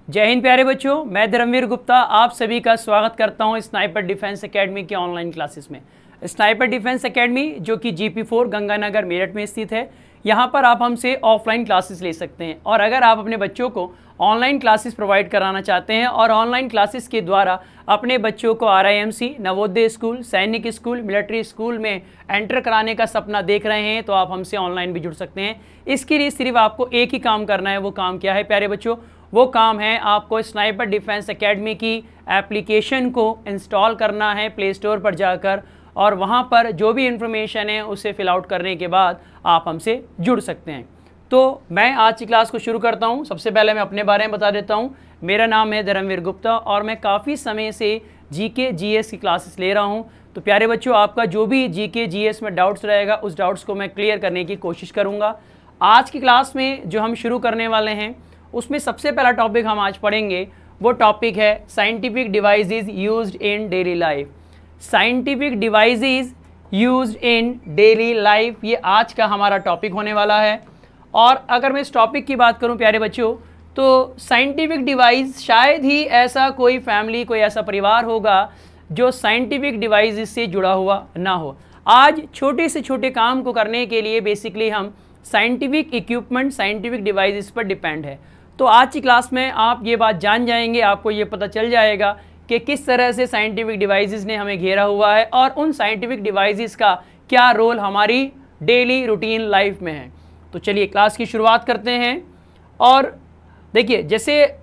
जय हिंद प्यारे बच्चों, मैं धर्मवीर गुप्ता आप सभी का स्वागत करता हूं स्नाइपर डिफेंस एकेडमी के ऑनलाइन क्लासेस में। स्नाइपर डिफेंस एकेडमी जो कि GP4 गंगानगर मेरठ में स्थित है, यहां पर आप हमसे ऑफलाइन क्लासेस ले सकते हैं। और अगर आप अपने बच्चों को ऑनलाइन क्लासेस प्रोवाइड कराना चाहते हैं और ऑनलाइन क्लासेस के द्वारा अपने बच्चों को RIMC, नवोदय स्कूल, सैनिक स्कूल, मिलिट्री स्कूल में एंटर कराने का सपना देख रहे हैं, तो आप हमसे ऑनलाइन भी जुड़ सकते हैं। इसके लिए सिर्फ आपको एक ही काम करना है। वो काम क्या है प्यारे बच्चों? वो काम है आपको स्नाइपर डिफेंस एकेडमी की एप्लीकेशन को इंस्टॉल करना है प्ले स्टोर पर जाकर, और वहाँ पर जो भी इन्फॉर्मेशन है उसे फिल आउट करने के बाद आप हमसे जुड़ सकते हैं। तो मैं आज की क्लास को शुरू करता हूँ। सबसे पहले मैं अपने बारे में बता देता हूँ। मेरा नाम है धर्मवीर गुप्ता और मैं काफ़ी समय से GK GS की क्लासेस ले रहा हूँ। तो प्यारे बच्चों, आपका जो भी GK GS में डाउट्स रहेगा उस डाउट्स को मैं क्लियर करने की कोशिश करूँगा। आज की क्लास में जो हम शुरू करने वाले हैं उसमें सबसे पहला टॉपिक हम आज पढ़ेंगे, वो टॉपिक है scientific devices used in daily life. Scientific devices used in daily life, ये आज का हमारा टॉपिक होने वाला है। और अगर मैं इस टॉपिक की बात करूं प्यारे बच्चों, तो साइंटिफिक डिवाइस, शायद ही ऐसा कोई फैमिली, कोई ऐसा परिवार होगा जो साइंटिफिक डिवाइसेस से जुड़ा हुआ ना हो। आज छोटे से छोटे काम को करने के लिए बेसिकली हम साइंटिफिक इक्विपमेंट, साइंटिफिक डिवाइसेस पर डिपेंड है। तो आज की क्लास में आप ये बात जान जाएंगे, आपको ये पता चल जाएगा कि किस तरह से साइंटिफिक डिवाइसेस ने हमें घेरा हुआ है और उन साइंटिफिक डिवाइसेस का क्या रोल हमारी डेली रूटीन लाइफ में है। तो चलिए क्लास की शुरुआत करते हैं। और देखिए, जैसे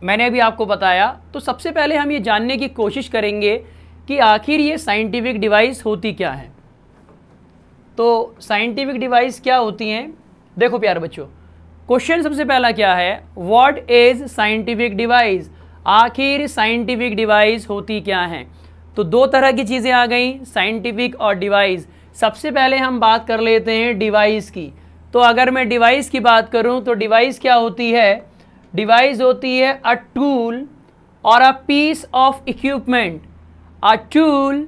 मैंने अभी आपको बताया, तो सबसे पहले हम ये जानने की कोशिश करेंगे कि आखिर ये साइंटिफिक डिवाइस होती क्या है। तो साइंटिफिक डिवाइस क्या होती हैं? देखो प्यारे बच्चों, क्वेश्चन सबसे पहला क्या है, व्हाट इज साइंटिफिक डिवाइस? आखिर साइंटिफिक डिवाइस होती क्या हैं? तो दो तरह की चीज़ें आ गई, साइंटिफिक और डिवाइस। सबसे पहले हम बात कर लेते हैं डिवाइस की। तो अगर मैं डिवाइस की बात करूं तो डिवाइस क्या होती है? डिवाइस होती है अ टूल और a piece of equipment, a tool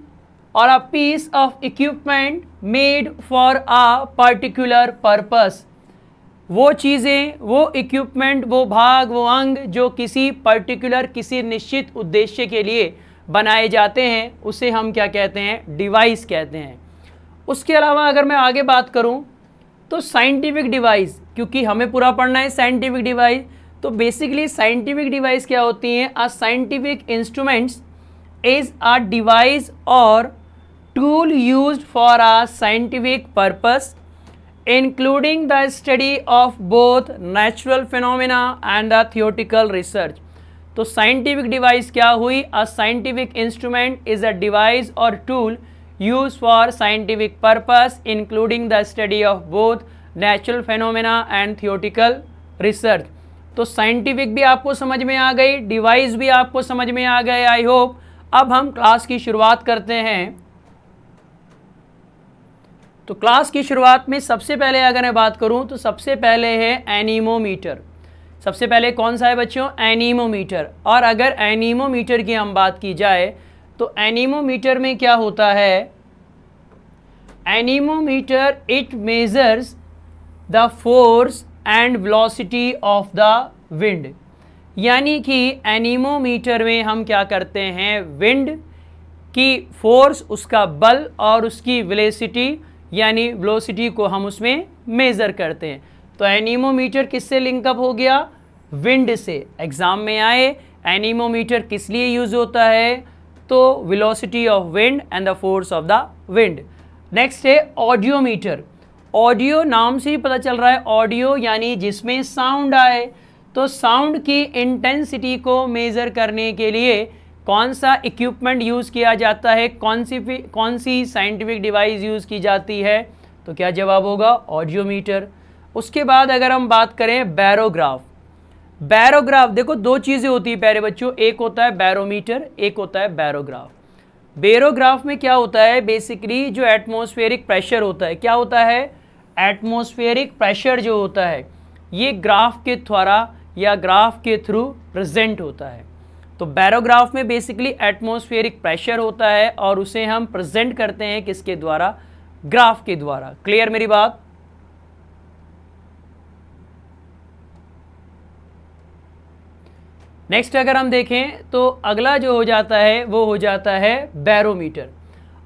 और a piece of equipment made for a particular purpose. वो चीज़ें, वो इक्विपमेंट, वो भाग, वो अंग जो किसी पर्टिकुलर, किसी निश्चित उद्देश्य के लिए बनाए जाते हैं, उसे हम क्या कहते हैं? डिवाइस कहते हैं। उसके अलावा अगर मैं आगे बात करूं तो साइंटिफिक डिवाइस, क्योंकि हमें पूरा पढ़ना है साइंटिफिक डिवाइस, तो बेसिकली साइंटिफिक डिवाइस क्या होती हैं? A scientific instruments is a device और tool used for a scientific purpose including the study of both natural phenomena and the theoretical research। तो साइंटिफिक डिवाइस क्या हुई? A scientific instrument is a device और tool use for scientific purpose including the study of both natural phenomena and theoretical research. तो scientific भी आपको समझ में आ गई, डिवाइस भी आपको समझ में आ गए, आई होप। अब हम क्लास की शुरुआत करते हैं। तो क्लास की शुरुआत में सबसे पहले अगर मैं बात करूं तो सबसे पहले है एनीमोमीटर। सबसे पहले कौन सा है बच्चों? एनीमोमीटर। और अगर एनीमोमीटर की हम बात की जाए तो एनीमोमीटर में क्या होता है? Anemometer it measures the force and velocity of the wind. यानी कि एनीमोमीटर में हम क्या करते हैं? विंड की फोर्स, उसका बल और उसकी वेलोसिटी यानी वेलोसिटी को हम उसमें मेज़र करते हैं। तो एनीमोमीटर किससे लिंकअप हो गया? विंड से। एग्जाम में आए, एनीमोमीटर किस लिए यूज होता है? तो velocity of wind and the force of the wind. Next है ऑडियोमीटर। ऑडियो नाम से ही पता चल रहा है, ऑडियो यानी जिसमें साउंड आए। तो साउंड की इंटेंसिटी को मेज़र करने के लिए कौन सा इक्विपमेंट यूज़ किया जाता है? कौन सी साइंटिफिक डिवाइस यूज़ की जाती है? तो क्या जवाब होगा? ऑडियोमीटर। उसके बाद अगर हम बात करें बैरोग्राफ। बैरोग्राफ, देखो दो चीज़ें होती है प्यारे बच्चों, एक होता है बैरोमीटर, एक होता है बैरोग्राफ। बैरोग्राफ में क्या होता है? बेसिकली जो एटमॉस्फेरिक प्रेशर होता है, क्या होता है? एटमॉस्फेरिक प्रेशर जो होता है ये ग्राफ के द्वारा या ग्राफ के थ्रू प्रेजेंट होता है। तो बैरोग्राफ में बेसिकली एटमॉस्फेरिक प्रेशर होता है और उसे हम प्रेजेंट करते हैं किसके द्वारा? ग्राफ के द्वारा। क्लियर मेरी बात? नेक्स्ट अगर हम देखें तो अगला जो हो जाता है वो हो जाता है बैरोमीटर।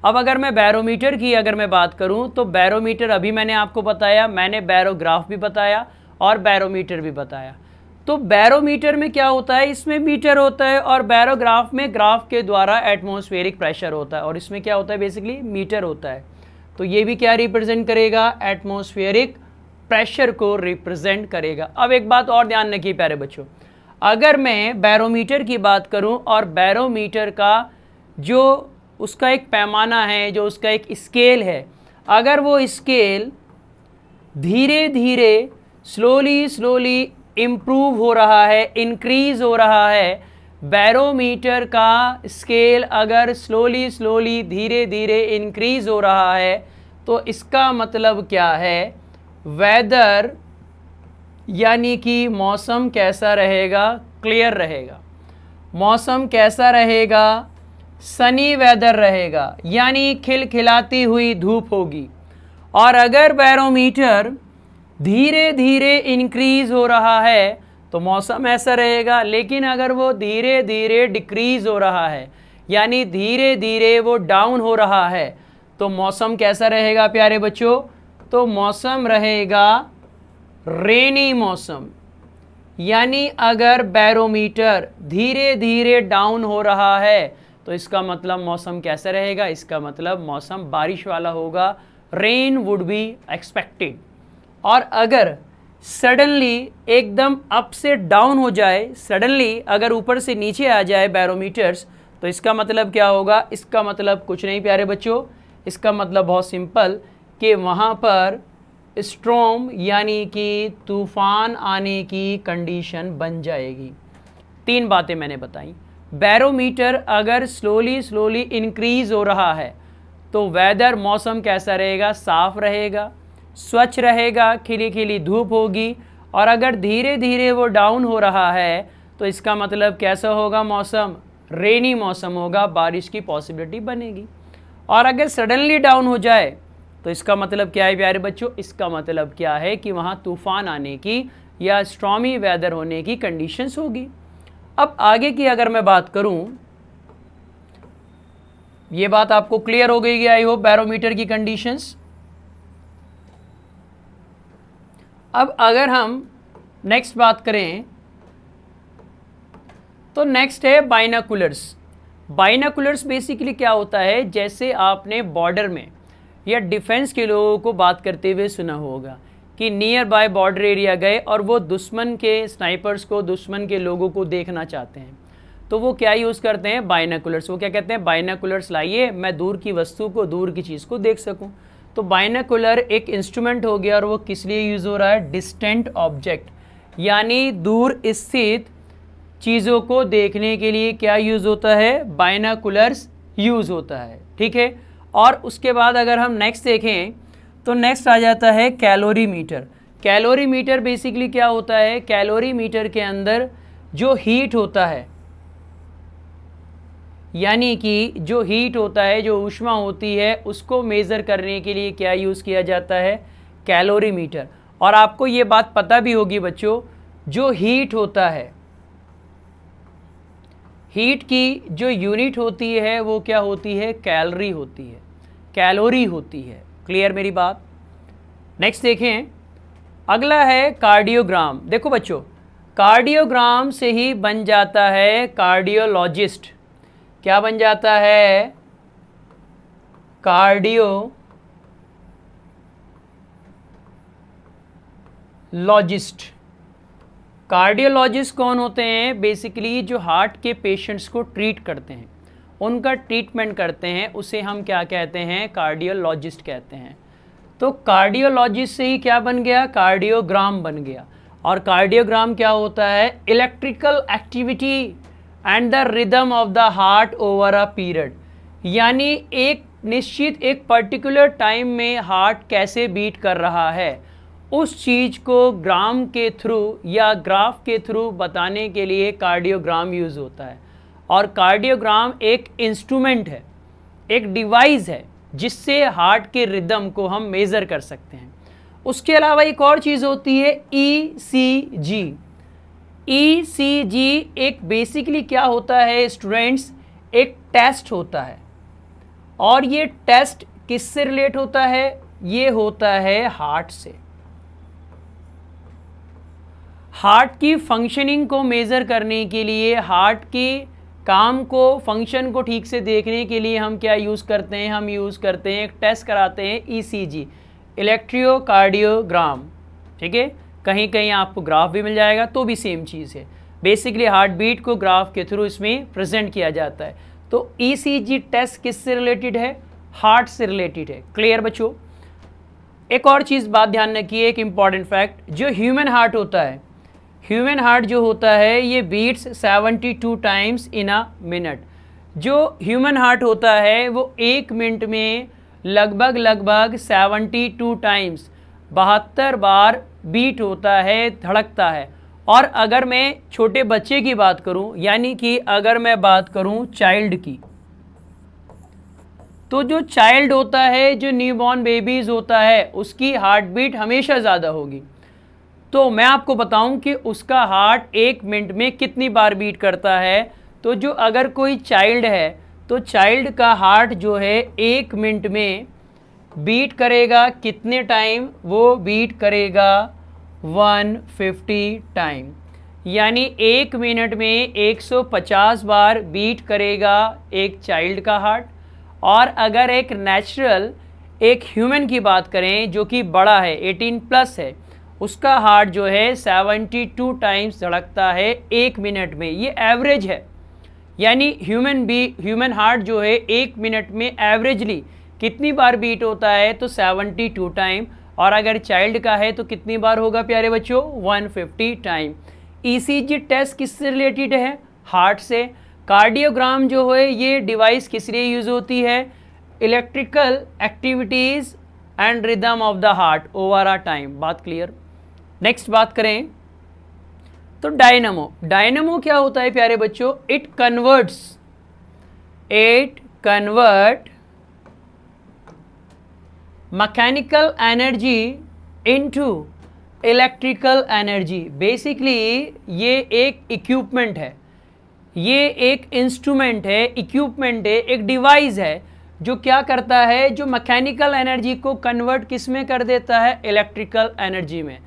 अब अगर मैं बैरोमीटर की अगर मैं बात करूं तो बैरोमीटर अभी मैंने आपको बताया, मैंने बैरोग्राफ भी बताया और बैरोमीटर भी बताया। तो बैरोमीटर में क्या होता है, इसमें मीटर होता है, और बैरोग्राफ में ग्राफ के द्वारा एटमॉस्फेरिक प्रेशर होता है, और इसमें क्या होता है, बेसिकली मीटर होता है। तो ये भी क्या रिप्रेजेंट करेगा, एटमॉस्फेरिक प्रेशर को रिप्रेजेंट करेगा। अब एक बात और ध्यान रखिए प्यारे बच्चों, अगर मैं बैरोमीटर की बात करूं और बैरोमीटर का जो उसका एक पैमाना है, जो उसका एक स्केल है, अगर वो स्केल धीरे धीरे स्लोली इम्प्रूव हो रहा है, इंक्रीज हो रहा है, बैरोमीटर का स्केल अगर स्लोली धीरे धीरे इंक्रीज हो रहा है, तो इसका मतलब क्या है, वेदर यानी कि मौसम कैसा रहेगा, क्लियर रहेगा। मौसम कैसा रहेगा, सनी वेदर रहेगा, यानी खिलखिलाती हुई धूप होगी। और अगर बैरोमीटर धीरे धीरे इंक्रीज हो रहा है तो मौसम ऐसा रहेगा, लेकिन अगर वो धीरे धीरे डिक्रीज हो रहा है, यानी धीरे धीरे वो डाउन हो रहा है, तो मौसम कैसा रहेगा प्यारे बच्चों, तो मौसम रहेगा रेनी मौसम। यानी अगर बैरोमीटर धीरे धीरे डाउन हो रहा है तो इसका मतलब मौसम कैसा रहेगा, इसका मतलब मौसम बारिश वाला होगा, रेन वुड बी एक्सपेक्टेड। और अगर सडनली एकदम अप से डाउन हो जाए, सडनली अगर ऊपर से नीचे आ जाए बैरोमीटर्स, तो इसका मतलब क्या होगा, इसका मतलब कुछ नहीं प्यारे बच्चों, इसका मतलब बहुत सिंपल कि वहाँ पर स्ट्रॉम यानी कि तूफान आने की कंडीशन बन जाएगी। 3 बातें मैंने बताई। बैरोमीटर अगर स्लोली इंक्रीज हो रहा है तो वेदर मौसम कैसा रहेगा, साफ रहेगा, स्वच्छ रहेगा, खिली खिली धूप होगी। और अगर धीरे धीरे वो डाउन हो रहा है तो इसका मतलब कैसा होगा, मौसम रेनी मौसम होगा, बारिश की पॉसिबिलिटी बनेगी। और अगर सडनली डाउन हो जाए तो इसका मतलब क्या है प्यारे बच्चों, इसका मतलब क्या है कि वहाँ तूफान आने की या स्ट्रॉमी वेदर होने की कंडीशंस होगी। अब आगे की अगर मैं बात करूं, ये बात आपको क्लियर हो गई, आई होप, बैरोमीटर की कंडीशंस। अब अगर हम नेक्स्ट बात करें तो नेक्स्ट है बाइनाकुलर्स। बाइनाकुलर्स बेसिकली क्या होता है, जैसे आपने बॉर्डर में या डिफेंस के लोगों को बात करते हुए सुना होगा कि नियर बाय बॉर्डर एरिया गए और वो दुश्मन के स्नाइपर्स को, दुश्मन के लोगों को देखना चाहते हैं, तो वो क्या यूज़ करते हैं, बाइनाकुलर्स। वो क्या कहते हैं, बाइनाकुलर्स लाइए, मैं दूर की वस्तु को, दूर की चीज़ को देख सकूं। तो बाइनाकुलर एक इंस्ट्रूमेंट हो गया, और वो किस लिए यूज़ हो रहा है, डिस्टेंट ऑब्जेक्ट, यानी दूर स्थित चीज़ों को देखने के लिए क्या यूज़ होता है, बाइनाकुलर्स यूज़ होता है, ठीक है। और उसके बाद अगर हम नेक्स्ट देखें तो नेक्स्ट आ जाता है कैलोरीमीटर। कैलोरीमीटर बेसिकली क्या होता है, कैलोरीमीटर के अंदर जो हीट होता है, यानी कि जो हीट होता है, जो ऊष्मा होती है, उसको मेज़र करने के लिए क्या यूज़ किया जाता है, कैलोरीमीटर। और आपको ये बात पता भी होगी बच्चों, जो हीट होता है, हीट की जो यूनिट होती है वो क्या होती है, कैलोरी होती है, कैलोरी होती है। क्लियर मेरी बात। नेक्स्ट देखें, अगला है कार्डियोग्राम। देखो बच्चों, कार्डियोग्राम से ही बन जाता है कार्डियोलॉजिस्ट। क्या बन जाता है, कार्डियोलॉजिस्ट। कार्डियोलॉजिस्ट कौन होते हैं, बेसिकली जो हार्ट के पेशेंट्स को ट्रीट करते हैं, उनका ट्रीटमेंट करते हैं, उसे हम क्या कहते हैं, कार्डियोलॉजिस्ट कहते हैं। तो कार्डियोलॉजिस्ट से ही क्या बन गया, कार्डियोग्राम बन गया। और कार्डियोग्राम क्या होता है, electrical activity and the rhythm of the heart over a period, यानी एक निश्चित एक पर्टिकुलर टाइम में हार्ट कैसे बीट कर रहा है, उस चीज़ को ग्राम के थ्रू या ग्राफ के थ्रू बताने के लिए कार्डियोग्राम यूज़ होता है। और कार्डियोग्राम एक इंस्ट्रूमेंट है, एक डिवाइस है, जिससे हार्ट के रिदम को हम मेज़र कर सकते हैं। उसके अलावा एक और चीज़ होती है ECG। ईसीजी एक बेसिकली क्या होता है स्टूडेंट्स, एक टेस्ट होता है, और ये टेस्ट किससे रिलेट होता है, ये होता है हार्ट से। हार्ट की फंक्शनिंग को मेज़र करने के लिए, हार्ट के काम को, फंक्शन को ठीक से देखने के लिए हम क्या यूज़ करते हैं, हम यूज़ करते हैं, एक टेस्ट कराते हैं ईसीजी, इलेक्ट्रोकार्डियोग्राम। ठीक है, कहीं कहीं आपको ग्राफ भी मिल जाएगा, तो भी सेम चीज़ है। बेसिकली हार्ट बीट को ग्राफ के थ्रू इसमें प्रेजेंट किया जाता है। तो ईसीजी टेस्ट किससे रिलेटेड है, हार्ट से रिलेटेड है। क्लियर बच्चों। एक और चीज़ बात ध्यान रखिए, एक इम्पॉर्टेंट फैक्ट, जो ह्यूमन हार्ट होता है, ह्यूमन हार्ट जो होता है ये beats 72 times in a minute. जो ह्यूमन हार्ट होता है वो 1 मिनट में लगभग 72 टाइम्स, 72 बार बीट होता है, धड़कता है। और अगर मैं छोटे बच्चे की बात करूं, यानी कि अगर मैं बात करूं चाइल्ड की, तो जो चाइल्ड होता है, जो न्यूबॉर्न बेबीज़ होता है, उसकी हार्ट बीट हमेशा ज़्यादा होगी। तो मैं आपको बताऊं कि उसका हार्ट 1 मिनट में कितनी बार बीट करता है। तो जो अगर कोई चाइल्ड है तो चाइल्ड का हार्ट जो है 1 मिनट में बीट करेगा कितने टाइम, वो बीट करेगा 150 टाइम, यानी 1 मिनट में 150 बार बीट करेगा एक चाइल्ड का हार्ट। और अगर एक नेचुरल, एक ह्यूमन की बात करें जो कि बड़ा है, 18 प्लस है, उसका हार्ट जो है 72 टाइम्स धड़कता है 1 मिनट में। ये एवरेज है, यानी ह्यूमन हार्ट जो है 1 मिनट में एवरेजली कितनी बार बीट होता है, तो 72 टाइम। और अगर चाइल्ड का है तो कितनी बार होगा प्यारे बच्चों, 150 टाइम। ईसीजी टेस्ट किससे रिलेटेड है, हार्ट से। कार्डियोग्राम जो है ये डिवाइस किस लिए यूज़ होती है, electrical activities and rhythm of the heart over a time. बात क्लियर। नेक्स्ट बात करें तो डायनामो। डायनामो क्या होता है प्यारे बच्चों, it convert mechanical energy into electrical energy. Basically ये एक इक्विपमेंट है, ये एक इंस्ट्रूमेंट है, इक्विपमेंट है, एक डिवाइस है जो क्या करता है, जो मैकेनिकल एनर्जी को कन्वर्ट किस में कर देता है, इलेक्ट्रिकल एनर्जी में।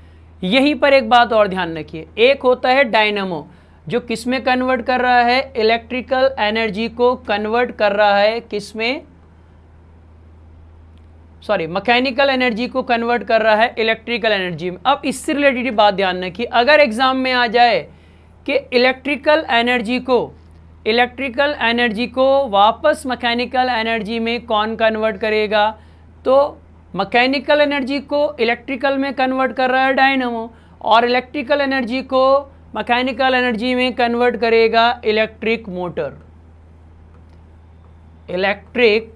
यहीं पर एक बात और ध्यान रखिए, एक होता है डायनामो जो किस में कन्वर्ट कर रहा है, इलेक्ट्रिकल एनर्जी को कन्वर्ट कर रहा है किस में, मैकेनिकल एनर्जी को कन्वर्ट कर रहा है इलेक्ट्रिकल एनर्जी में। अब इससे रिलेटेड बात ध्यान रखिए, अगर एग्जाम में आ जाए कि इलेक्ट्रिकल एनर्जी को वापस मैकेनिकल एनर्जी में कौन कन्वर्ट करेगा, तो मैकेनिकल एनर्जी को इलेक्ट्रिकल में कन्वर्ट कर रहा है डायनामो, और इलेक्ट्रिकल एनर्जी को मैकेनिकल एनर्जी में कन्वर्ट करेगा इलेक्ट्रिक मोटर, इलेक्ट्रिक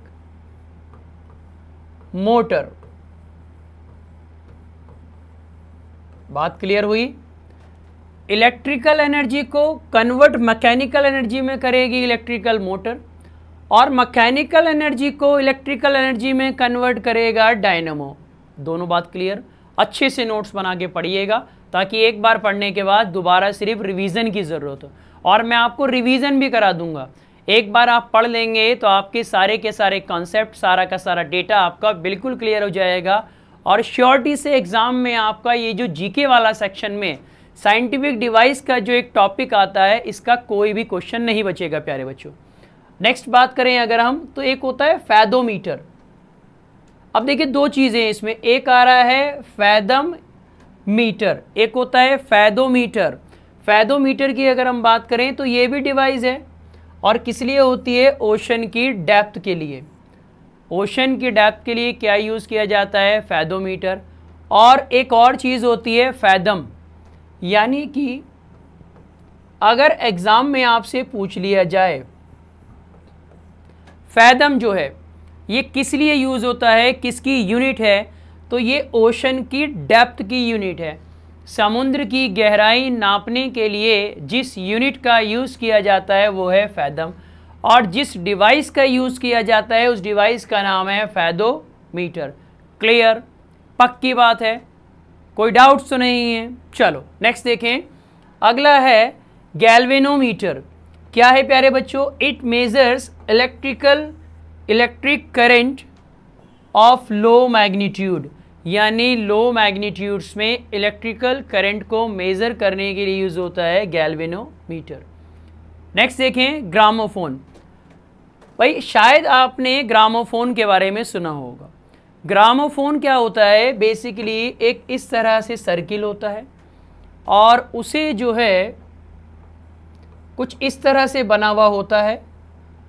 मोटर। बात क्लियर हुई। इलेक्ट्रिकल एनर्जी को कन्वर्ट मैकेनिकल एनर्जी में करेगी इलेक्ट्रिकल मोटर, और मैकेनिकल एनर्जी को इलेक्ट्रिकल एनर्जी में कन्वर्ट करेगा डायनामो। दोनों बात क्लियर। अच्छे से नोट्स बना के पढ़िएगा ताकि एक बार पढ़ने के बाद दोबारा सिर्फ रिवीजन की ज़रूरत हो, और मैं आपको रिवीजन भी करा दूंगा। एक बार आप पढ़ लेंगे तो आपके सारे के सारे कॉन्सेप्ट, सारा का सारा डेटा आपका बिल्कुल क्लियर हो जाएगा। और श्योरिटी से एग्ज़ाम में आपका ये जो जीके वाला सेक्शन में साइंटिफिक डिवाइस का जो एक टॉपिक आता है, इसका कोई भी क्वेश्चन नहीं बचेगा प्यारे बच्चों। नेक्स्ट बात करें अगर हम, तो एक होता है फैदोमीटर। अब देखिए दो चीज़ें इसमें, एक आ रहा है फैदम मीटर, एक होता है फैदोमीटर। फैदोमीटर की अगर हम बात करें तो ये भी डिवाइस है, और किस लिए होती है, ओशन की डेप्थ के लिए। ओशन की डेप्थ के लिए क्या यूज़ किया जाता है, फैदोमीटर। और एक और चीज़ होती है फैदम, यानी कि अगर एग्ज़ाम में आपसे पूछ लिया जाए फैदम जो है ये किस लिए यूज़ होता है, किसकी यूनिट है, तो ये ओशन की डेप्थ की यूनिट है। समुद्र की गहराई नापने के लिए जिस यूनिट का यूज़ किया जाता है वो है फैदम, और जिस डिवाइस का यूज़ किया जाता है उस डिवाइस का नाम है फैदोमीटर। क्लियर, पक्की बात है, कोई डाउट्स तो नहीं है। चलो नेक्स्ट देखें। अगला है गैल्वेनोमीटर। क्या है प्यारे बच्चों? It measures electric current of low magnitude, यानी लो मैग्नीट्यूड्स में इलेक्ट्रिकल करंट को मेज़र करने के लिए यूज़ होता है गैल्वेनोमीटर। नेक्स्ट देखें ग्रामोफोन। भाई शायद आपने ग्रामोफोन के बारे में सुना होगा। ग्रामोफोन क्या होता है? बेसिकली एक इस तरह से सर्किल होता है और उसे जो है कुछ इस तरह से बना हुआ होता है,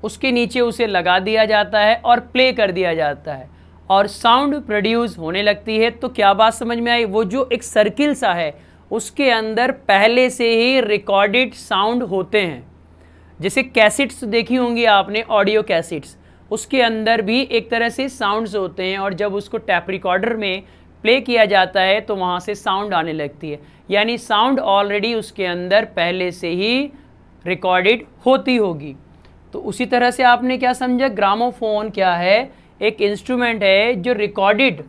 उसके नीचे उसे लगा दिया जाता है और प्ले कर दिया जाता है और साउंड प्रोड्यूस होने लगती है। तो क्या बात समझ में आई? वो जो एक सर्किल सा है उसके अंदर पहले से ही रिकॉर्डेड साउंड होते हैं। जैसे कैसेट्स देखी होंगी आपने, ऑडियो कैसेट्स, उसके अंदर भी एक तरह से साउंड्स होते हैं और जब उसको टैप रिकॉर्डर में प्ले किया जाता है तो वहाँ से साउंड आने लगती है, यानी साउंड ऑलरेडी उसके अंदर पहले से ही रिकॉर्डेड होती होगी। तो उसी तरह से आपने क्या समझा? ग्रामोफोन क्या है? एक इंस्ट्रूमेंट है जो रिकॉर्डेड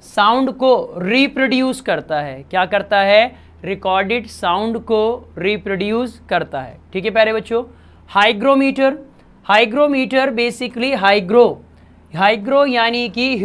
साउंड को रिप्रोड्यूस करता है। क्या करता है? रिकॉर्डेड साउंड को रिप्रोड्यूस करता है। ठीक है प्यारे बच्चों। हाइग्रोमीटर। हाइग्रोमीटर बेसिकली हाइग्रो यानी कि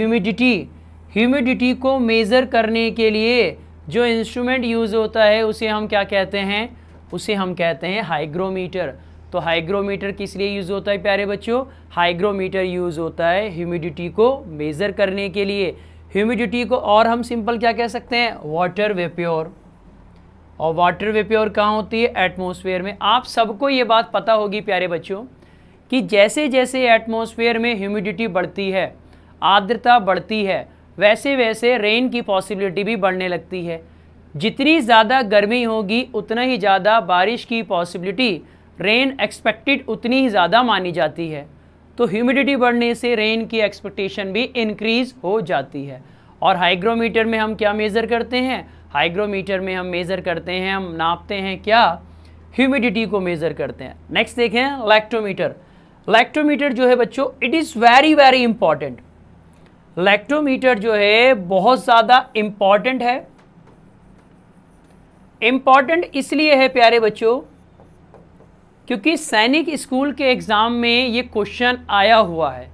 ह्यूमिडिटी को मेज़र करने के लिए जो इंस्ट्रूमेंट यूज़ होता है उसे हम क्या कहते हैं? उसे हम कहते हैं हाइग्रोमीटर। तो हाइग्रोमीटर किस लिए यूज़ होता है प्यारे बच्चों? हाइग्रोमीटर यूज़ होता है ह्यूमिडिटी को मेज़र करने के लिए। ह्यूमिडिटी को और हम सिंपल क्या कह सकते हैं? Water vapour. और वाटर वेप्योर कहाँ होती है? एटमॉस्फेयर में। आप सबको ये बात पता होगी प्यारे बच्चों कि जैसे जैसे एटमॉस्फेयर में ह्यूमिडिटी बढ़ती है, आर्द्रता बढ़ती है, वैसे वैसे रेन की पॉसिबिलिटी भी बढ़ने लगती है। जितनी ज़्यादा गर्मी होगी उतना ही ज़्यादा बारिश की पॉसिबिलिटी, रेन एक्सपेक्टेड उतनी ही ज़्यादा मानी जाती है। तो ह्यूमिडिटी बढ़ने से रेन की एक्सपेक्टेशन भी इंक्रीज़ हो जाती है। और हाइग्रोमीटर में हम क्या मेज़र करते हैं? हाइग्रोमीटर में हम मेज़र करते हैं, हम नापते हैं क्या? ह्यूमिडिटी को मेज़र करते हैं। नेक्स्ट देखें लैक्टोमीटर। लैक्टोमीटर जो है बच्चों, it is very very important. Lactometer जो है बहुत ज़्यादा इम्पॉर्टेंट है। इम्पॉर्टेंट इसलिए है प्यारे बच्चों क्योंकि सैनिक स्कूल के एग्ज़ाम में ये क्वेश्चन आया हुआ है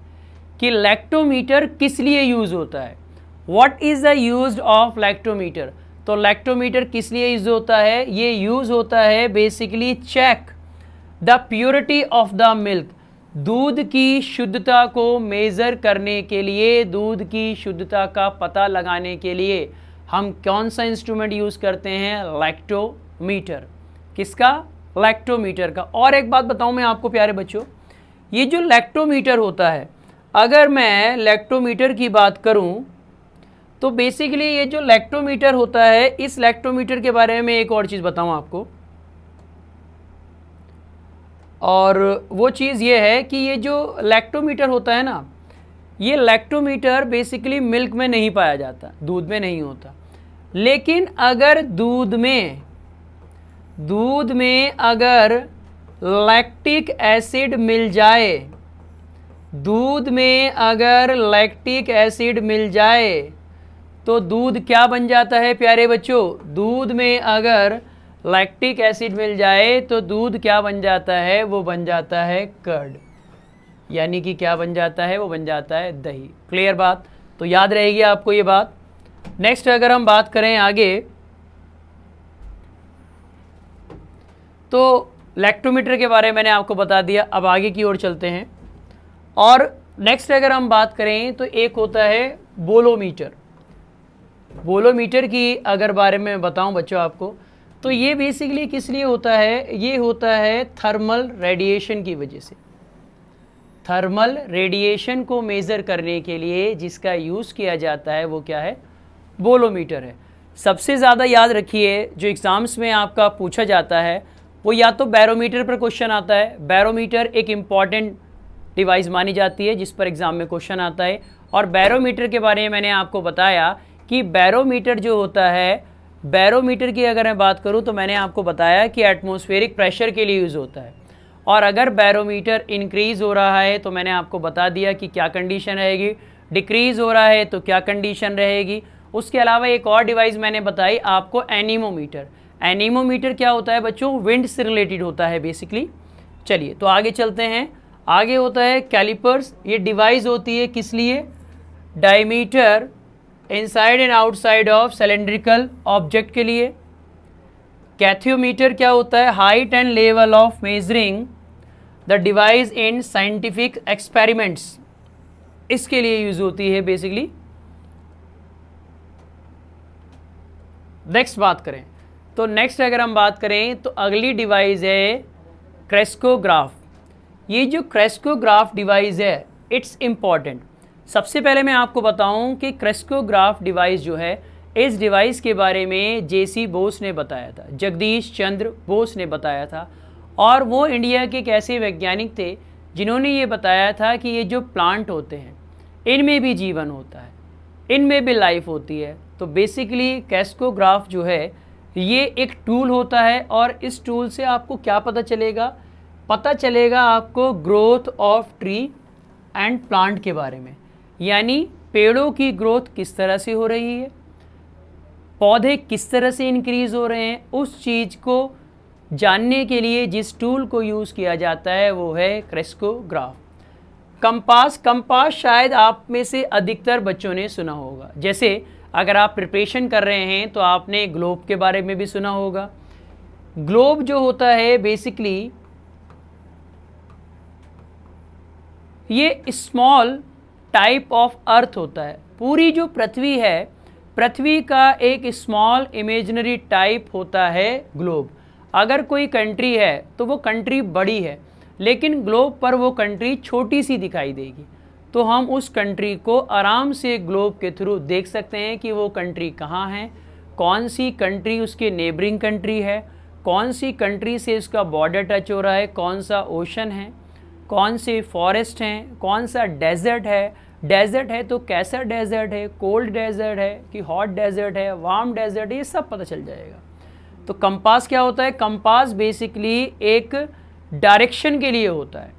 कि लैक्टोमीटर किस लिए यूज़ होता है। What is the use of lactometer? तो लैक्टोमीटर किस लिए यूज़ होता है? ये यूज़ होता है basically check the purity of the milk, दूध की शुद्धता को मेज़र करने के लिए, दूध की शुद्धता का पता लगाने के लिए हम कौन सा इंस्ट्रूमेंट यूज़ करते हैं? लैक्टोमीटर। किसका? लैक्टोमीटर का। और एक बात बताऊं मैं आपको प्यारे बच्चों, ये जो लैक्टोमीटर होता है, अगर मैं लैक्टोमीटर की बात करूं तो बेसिकली ये जो लैक्टोमीटर होता है, इस लैक्टोमीटर के बारे में एक और चीज़ बताऊं आपको, और वो चीज़ ये है कि ये जो लैक्टोमीटर होता है ना, ये लैक्टोमीटर बेसिकली मिल्क में नहीं पाया जाता, दूध में नहीं होता। लेकिन अगर दूध में अगर लैक्टिक एसिड मिल जाए, दूध में अगर लैक्टिक एसिड मिल जाए तो दूध क्या बन जाता है प्यारे बच्चों? दूध में अगर लैक्टिक एसिड मिल जाए तो दूध क्या बन जाता है? वो बन जाता है कर्ड, यानी कि क्या बन जाता है? वो बन जाता है दही। क्लियर बात? तो याद रहेगी आपको ये बात। नेक्स्ट अगर हम बात करें आगे, तो लैक्टोमीटर के बारे में मैंने आपको बता दिया। अब आगे की ओर चलते हैं। और नेक्स्ट अगर हम बात करें तो एक होता है बोलोमीटर। बोलोमीटर की अगर बारे में बताऊं बच्चों आपको, तो ये बेसिकली किस लिए होता है? ये होता है थर्मल रेडिएशन की वजह से। थर्मल रेडिएशन को मेज़र करने के लिए जिसका यूज़ किया जाता है वो क्या है? बोलोमीटर है। सबसे ज़्यादा याद रखिए जो एग्ज़ाम्स में आपका पूछा जाता है वो या तो बैरोमीटर पर क्वेश्चन आता है। बैरोमीटर एक इम्पॉर्टेंट डिवाइस मानी जाती है जिस पर एग्ज़ाम में क्वेश्चन आता है। और बैरोमीटर के बारे में मैंने आपको बताया कि बैरोमीटर जो होता है, बैरोमीटर की अगर मैं बात करूं तो मैंने आपको बताया कि एटमॉस्फेरिक प्रेशर के लिए यूज़ होता है। और अगर बैरोमीटर इंक्रीज़ हो रहा है तो मैंने आपको बता दिया कि क्या कंडीशन रहेगी, डिक्रीज़ हो रहा है तो क्या कंडीशन रहेगी। उसके अलावा एक और डिवाइस मैंने बताई आपको, एनीमोमीटर। एनीमोमीटर क्या होता है बच्चों, विंड से रिलेटेड होता है बेसिकली। चलिए तो आगे चलते हैं। आगे होता है कैलिपर्स, ये डिवाइस होती है किस लिए, diameter inside and outside of cylindrical object के लिए। कैथियोमीटर क्या होता है, height and level of measuring the device in scientific experiments, इसके लिए यूज होती है बेसिकली। नेक्स्ट बात करें तो नेक्स्ट अगर हम बात करें तो अगली डिवाइस है क्रेस्कोग्राफ। ये जो क्रेस्कोग्राफ डिवाइस है इट्स इम्पॉर्टेंट। सबसे पहले मैं आपको बताऊं कि क्रेस्कोग्राफ डिवाइस जो है, इस डिवाइस के बारे में जेसी बोस ने बताया था, जगदीश चंद्र बोस ने बताया था। और वो इंडिया के एक ऐसे वैज्ञानिक थे जिन्होंने ये बताया था कि ये जो प्लांट होते हैं इनमें भी जीवन होता है, इनमें भी लाइफ होती है। तो बेसिकली क्रेस्कोग्राफ जो है ये एक टूल होता है, और इस टूल से आपको क्या पता चलेगा, पता चलेगा आपको growth of tree and plant के बारे में, यानी पेड़ों की ग्रोथ किस तरह से हो रही है, पौधे किस तरह से इंक्रीज हो रहे हैं, उस चीज़ को जानने के लिए जिस टूल को यूज़ किया जाता है वो है क्रेस्कोग्राफ। कंपास शायद आप में से अधिकतर बच्चों ने सुना होगा। जैसे अगर आप प्रिपरेशन कर रहे हैं तो आपने ग्लोब के बारे में भी सुना होगा। ग्लोब जो होता है बेसिकली ये स्मॉल टाइप ऑफ अर्थ होता है। पूरी जो पृथ्वी है, पृथ्वी का एक स्मॉल इमेजिनरी टाइप होता है ग्लोब। अगर कोई कंट्री है तो वो कंट्री बड़ी है, लेकिन ग्लोब पर वो कंट्री छोटी सी दिखाई देगी। तो हम उस कंट्री को आराम से ग्लोब के थ्रू देख सकते हैं कि वो कंट्री कहाँ है, कौन सी कंट्री उसके नेबरिंग कंट्री है, कौन सी कंट्री से उसका बॉर्डर टच हो रहा है, कौन सा ओशन है, कौन से फॉरेस्ट हैं, कौन सा डेजर्ट है। डेजर्ट है तो कैसा डेजर्ट है, कोल्ड डेजर्ट है कि हॉट डेजर्ट है, वार्म डेजर्ट है, ये सब पता चल जाएगा। तो कंपास क्या होता है, कंपास बेसिकली एक डायरेक्शन के लिए होता है।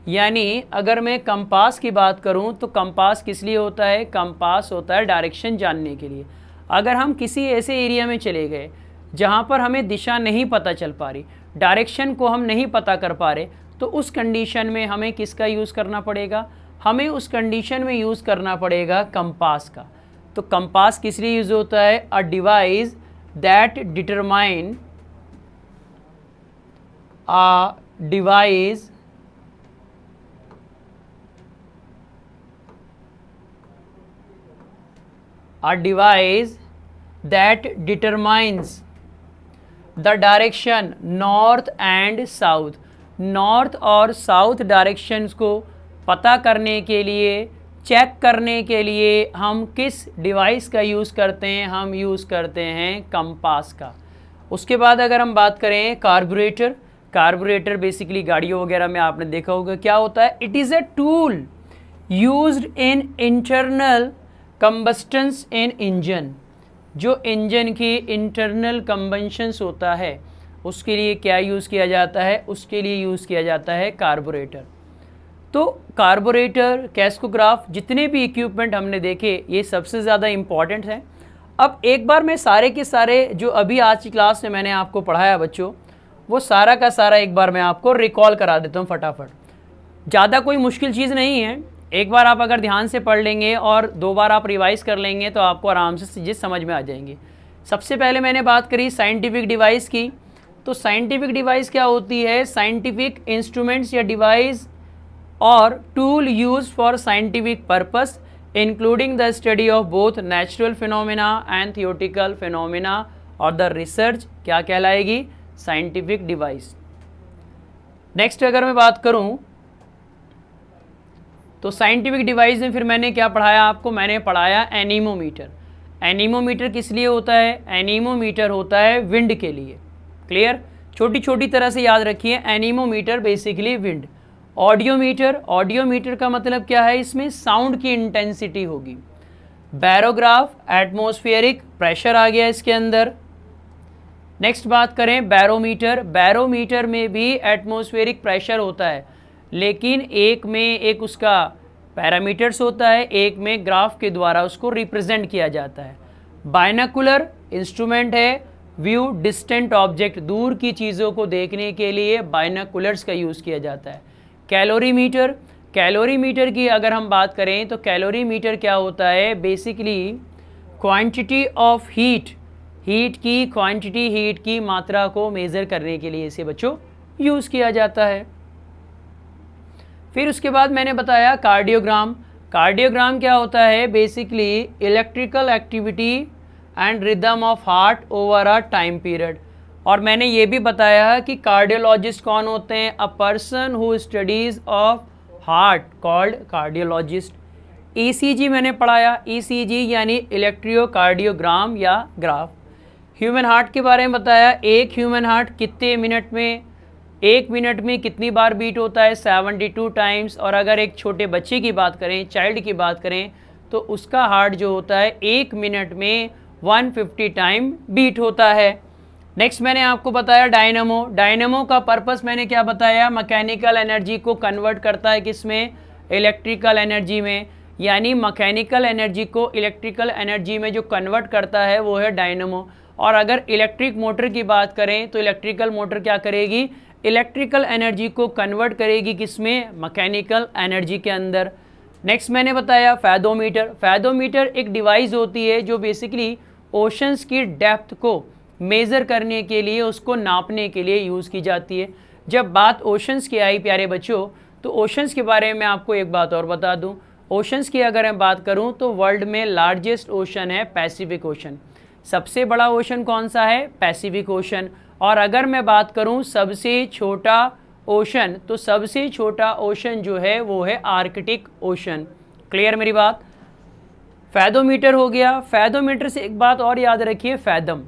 यानी अगर मैं कंपास की बात करूं तो कंपास किस लिए होता है, कंपास होता है डायरेक्शन जानने के लिए। अगर हम किसी ऐसे एरिया में चले गए जहां पर हमें दिशा नहीं पता चल पा रही, डायरेक्शन को हम नहीं पता कर पा रहे, तो उस कंडीशन में हमें किसका यूज़ करना पड़ेगा, हमें उस कंडीशन में यूज़ करना पड़ेगा कंपास का। तो कंपास किस लिए यूज़ होता है, a device that determine a device that determines the direction north and south। North और साउथ डायरेक्शंस को पता करने के लिए, चेक करने के लिए हम किस डिवाइस का यूज़ करते हैं, हम यूज़ करते हैं कंपास का। उसके बाद अगर हम बात करें कार्बोरेटर, कार्बोरेटर बेसिकली गाड़ियों वगैरह में आपने देखा होगा क्या होता है, it is a tool used in internal combustions in engine. जो इंजन की इंटरनल कंबंशंस होता है उसके लिए क्या यूज़ किया जाता है, उसके लिए यूज़ किया जाता है कार्बोरेटर। तो कार्बोरेटर, क्रेस्कोग्राफ, जितने भी इक्विपमेंट हमने देखे ये सबसे ज़्यादा इम्पॉर्टेंट हैं। अब एक बार मैं सारे के सारे जो अभी आज की क्लास में मैंने आपको पढ़ाया बच्चों, वो सारा का सारा एक बार मैं आपको रिकॉल करा देता हूँ फटाफट। ज़्यादा कोई मुश्किल चीज़ नहीं है, एक बार आप अगर ध्यान से पढ़ लेंगे और दो बार आप रिवाइज़ कर लेंगे तो आपको आराम से चीज़ें समझ में आ जाएंगी। सबसे पहले मैंने बात करी साइंटिफिक डिवाइस की। तो साइंटिफिक डिवाइस क्या होती है, साइंटिफिक इंस्ट्रूमेंट्स या डिवाइस और tool use for scientific purpose including the study of both natural phenomena and theoretical phenomena और द रिसर्च, क्या कहलाएगी, साइंटिफिक डिवाइस। नेक्स्ट अगर मैं बात करूं तो साइंटिफिक डिवाइस में फिर मैंने क्या पढ़ाया आपको, मैंने पढ़ाया एनीमोमीटर। एनीमोमीटर किस लिए होता है, एनीमोमीटर होता है विंड के लिए। क्लियर, छोटी छोटी तरह से याद रखिए, anemometer basically wind. Audiometer, audiometer का मतलब क्या है, इसमें साउंड की इंटेंसिटी होगी। बैरोग्राफ, एटमॉस्फेरिक प्रेशर आ गया इसके अंदर। नेक्स्ट बात करें बैरोमीटर, बैरोमीटर में भी एटमॉस्फेरिक प्रेशर होता है, लेकिन एक में एक उसका पैरामीटर्स होता है, एक में ग्राफ के द्वारा उसको रिप्रेजेंट किया जाता है। बायनोकुलर इंस्ट्रूमेंट है, व्यू डिस्टेंट ऑब्जेक्ट, दूर की चीज़ों को देखने के लिए बाइनोकुलर्स का यूज़ किया जाता है। कैलोरीमीटर, कैलोरीमीटर की अगर हम बात करें तो कैलोरीमीटर क्या होता है, basically quantity of heat, heat की क्वांटिटी, हीट की मात्रा को मेज़र करने के लिए इसे बच्चों यूज़ किया जाता है। फिर उसके बाद मैंने बताया कार्डियोग्राम, कार्डियोग्राम क्या होता है, basically electrical activity and rhythm of heart over a time period. और मैंने ये भी बताया कि कार्डियोलॉजिस्ट कौन होते हैं, a person who studies of heart called cardiologist. ECG मैंने पढ़ाया, ईसीजी यानी इलेक्ट्रियोकार्डियोग्राम या ग्राफ। ह्यूमन हार्ट के बारे में बताया, एक ह्यूमन हार्ट कितने मिनट में, एक मिनट में कितनी बार बीट होता है, 72 टाइम्स। और अगर एक छोटे बच्चे की बात करें, चाइल्ड की बात करें, तो उसका हार्ट जो होता है एक मिनट में 150 टाइम बीट होता है। नेक्स्ट मैंने आपको बताया डायनामो, डायनामो का पर्पस मैंने क्या बताया, मैकेनिकल एनर्जी को कन्वर्ट करता है किसमें, इलेक्ट्रिकल एनर्जी में, यानी मैकेनिकल एनर्जी को इलेक्ट्रिकल एनर्जी में जो कन्वर्ट करता है वो है डायनामो। और अगर इलेक्ट्रिक मोटर की बात करें तो इलेक्ट्रिकल मोटर क्या करेगी, इलेक्ट्रिकल एनर्जी को कन्वर्ट करेगी किसमें, मैकेनिकल एनर्जी के अंदर। नेक्स्ट मैंने बताया फैदोमीटर, फैदोमीटर एक डिवाइस होती है जो बेसिकली ओशंस की डेप्थ को मेज़र करने के लिए, उसको नापने के लिए यूज़ की जाती है। जब बात ओशंस की आई प्यारे बच्चों, तो ओशंस के बारे में आपको एक बात और बता दूं, ओशंस की अगर मैं बात करूं तो वर्ल्ड में लार्जेस्ट ओशन है पैसिफिक ओशन। सबसे बड़ा ओशन कौन सा है, पैसिफिक ओशन। और अगर मैं बात करूं सबसे छोटा ओशन, तो सबसे छोटा ओशन जो है वो है आर्कटिक ओशन। क्लियर मेरी बात। फैदोमीटर हो गया। फैदोमीटर से एक बात और याद रखिए, फैदम,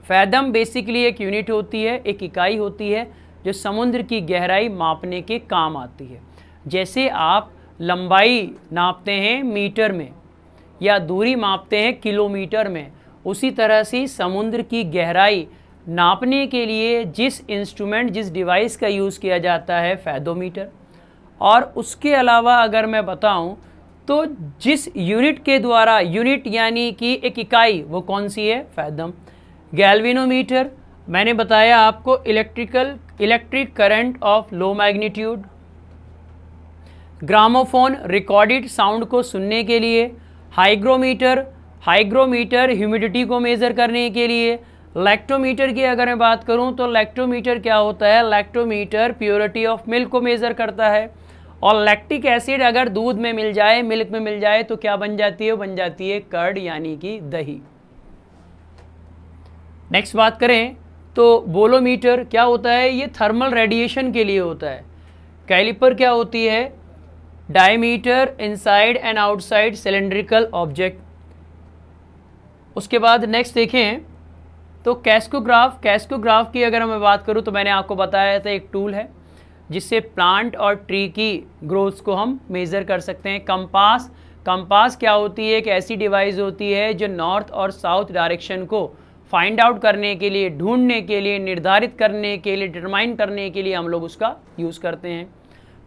फैदम बेसिकली एक यूनिट होती है, एक इकाई होती है जो समुद्र की गहराई मापने के काम आती है। जैसे आप लंबाई नापते हैं मीटर में या दूरी मापते हैं किलोमीटर में, उसी तरह से समुद्र की गहराई नापने के लिए जिस इंस्ट्रूमेंट, जिस डिवाइस का यूज़ किया जाता है, फैदोमीटर। और उसके अलावा अगर मैं बताऊं तो जिस यूनिट के द्वारा, यूनिट यानी कि एक इकाई, वो कौन सी है, फैदम। गैल्वेनोमीटर मैंने बताया आपको, electric current of low magnitude. Gramophone recorded sound को सुनने के लिए। हाइग्रोमीटर, हाइग्रोमीटर ह्यूमिडिटी को मेज़र करने के लिए। लैक्टोमीटर की अगर मैं बात करूं तो लैक्टोमीटर क्या होता है, लैक्टोमीटर प्योरिटी ऑफ मिल्क को मेज़र करता है। और लैक्टिक एसिड अगर दूध में मिल जाए, मिल्क में मिल जाए, तो क्या बन जाती है, बन जाती है कर्ड यानी कि दही। नेक्स्ट बात करें तो बोलोमीटर क्या होता है, ये थर्मल रेडिएशन के लिए होता है। कैलिपर क्या होती है, diameter inside and outside cylindrical object. उसके बाद नेक्स्ट देखें तो कैस्कोग्राफ, कैस्कोग्राफ की अगर मैं बात करूं तो मैंने आपको बताया था एक टूल है जिससे प्लांट और ट्री की ग्रोथ को हम मेज़र कर सकते हैं। कंपास, कंपास क्या होती है, एक ऐसी डिवाइस होती है जो नॉर्थ और साउथ डायरेक्शन को फाइंड आउट करने के लिए, ढूंढने के लिए, निर्धारित करने के लिए, डिटरमाइन करने के लिए हम लोग उसका यूज़ करते हैं।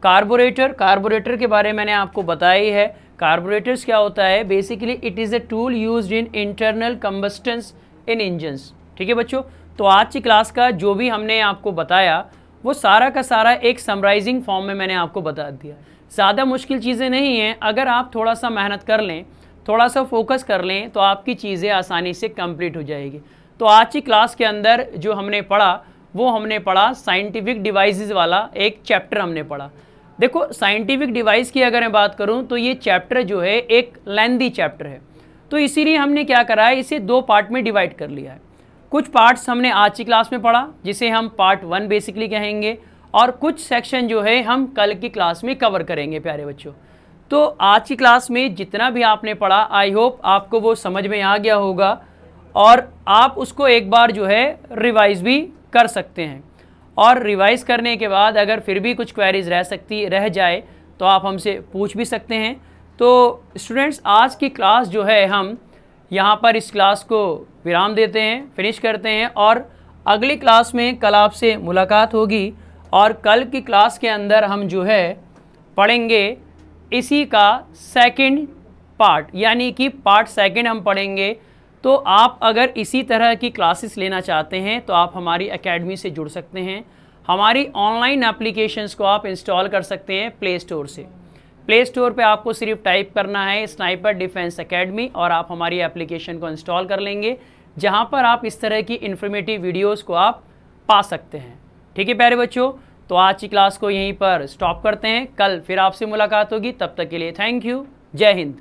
कार्बोरेटर, कार्बोरेटर के बारे में मैंने आपको बताया ही है। कार्बोरेटर्स क्या होता है, basically it is a tool used in internal combustions in engines. ठीक है बच्चों, तो आज की क्लास का जो भी हमने आपको बताया वो सारा का सारा एक समराइजिंग फॉर्म में मैंने आपको बता दिया। ज़्यादा मुश्किल चीज़ें नहीं हैं, अगर आप थोड़ा सा मेहनत कर लें, थोड़ा सा फोकस कर लें, तो आपकी चीज़ें आसानी से कंप्लीट हो जाएगी। तो आज की क्लास के अंदर जो हमने पढ़ा वो हमने पढ़ा साइंटिफिक डिवाइसेस वाला एक चैप्टर हमने पढ़ा। देखो साइंटिफिक डिवाइस की अगर मैं बात करूं तो ये चैप्टर जो है एक लेंथी चैप्टर है, तो इसीलिए हमने क्या करा है, इसे दो पार्ट में डिवाइड कर लिया है। कुछ पार्ट्स हमने आज की क्लास में पढ़ा जिसे हम पार्ट 1 बेसिकली कहेंगे, और कुछ सेक्शन जो है हम कल की क्लास में कवर करेंगे प्यारे बच्चों। तो आज की क्लास में जितना भी आपने पढ़ा, आई होप आपको वो समझ में आ गया होगा और आप उसको एक बार जो है रिवाइज भी कर सकते हैं। और रिवाइज करने के बाद अगर फिर भी कुछ क्वेरीज रह जाए तो आप हमसे पूछ भी सकते हैं। तो स्टूडेंट्स आज की क्लास जो है हम यहाँ पर इस क्लास को विराम देते हैं, फिनिश करते हैं, और अगली क्लास में कल आपसे मुलाकात होगी। और कल की क्लास के अंदर हम जो है पढ़ेंगे इसी का सेकंड पार्ट, यानी कि पार्ट सेकंड हम पढ़ेंगे तो आप अगर इसी तरह की क्लासेस लेना चाहते हैं तो आप हमारी एकेडमी से जुड़ सकते हैं। हमारी ऑनलाइन एप्लीकेशंस को आप इंस्टॉल कर सकते हैं प्ले स्टोर से। प्ले स्टोर पे आपको सिर्फ टाइप करना है स्नाइपर डिफेंस एकेडमी और आप हमारी एप्लीकेशन को इंस्टॉल कर लेंगे, जहां पर आप इस तरह की इन्फॉर्मेटिव वीडियोस को आप पा सकते हैं। ठीक है प्यारे बच्चों, तो आज की क्लास को यहीं पर स्टॉप करते हैं। कल फिर आपसे मुलाकात होगी, तब तक के लिए थैंक यू। जय हिंद।